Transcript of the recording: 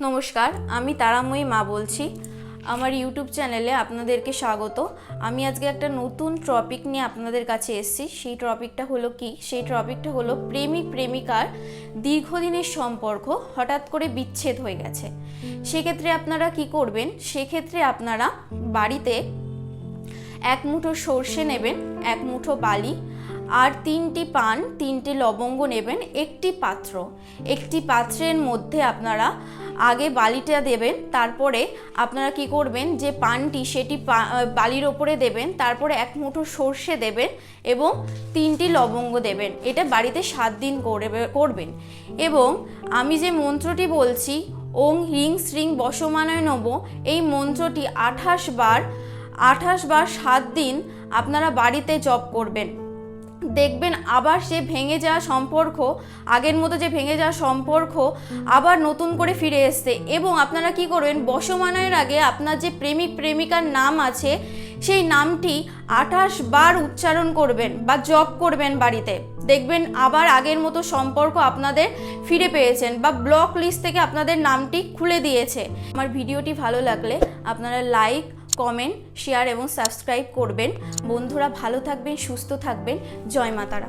নমস্কার, আমি তারাময়ী মা বলছি। আমার ইউটিউব চ্যানেলে আপনাদেরকে স্বাগত। আমি আজকে একটা নতুন টপিক নিয়ে আপনাদের কাছে এসেছি। সেই টপিকটা হলো প্রেমিক প্রেমিকার দীর্ঘদিনের সম্পর্ক হঠাৎ করে বিচ্ছেদ হয়ে গেছে। সেক্ষেত্রে আপনারা কি করবেন? সেক্ষেত্রে আপনারা বাড়িতে এক মুঠো সর্ষে নেবেন, এক মুঠো বালি আর 3টি পান, 3টি লবঙ্গ নেবেন। একটি পাত্রের মধ্যে আপনারা আগে বালিটা দেবেন, তারপরে আপনারা কি করবেন, যে পানটি সেটি বালির ওপরে দেবেন, তারপরে এক মুঠো সর্ষে দেবেন এবং 3টি লবঙ্গ দেবেন। এটা বাড়িতে 7 দিন করবেন। এবং আমি যে মন্ত্রটি বলছি, ওং হ্রিং শ্রীং বশমানয় নমঃ, এই মন্ত্রটি 28 বার 7 দিন আপনারা বাড়িতে জপ করবেন। দেখবেন আবার সে ভেঙে যাওয়া সম্পর্ক, আগের মতো যে ভেঙে যাওয়া সম্পর্ক আবার নতুন করে ফিরে এসছে। এবং আপনারা কি করবেন, বশমানয়ের আগে আপনার যে প্রেমিক প্রেমিকার নাম আছে সেই নামটি 28 বার উচ্চারণ করবেন বা জপ করবেন বাড়িতে। দেখবেন আবার আগের মতো সম্পর্ক আপনাদের ফিরে পেয়েছেন বা ব্লক লিস্ট থেকে আপনাদের নামটি খুলে দিয়েছে। আমার ভিডিওটি ভালো লাগলে আপনারা লাইক, কমেন্ট, শেয়ার এবং সাবস্ক্রাইব করবেন। বন্ধুরা ভালো থাকবেন, সুস্থ থাকবেন। জয় মা তারা।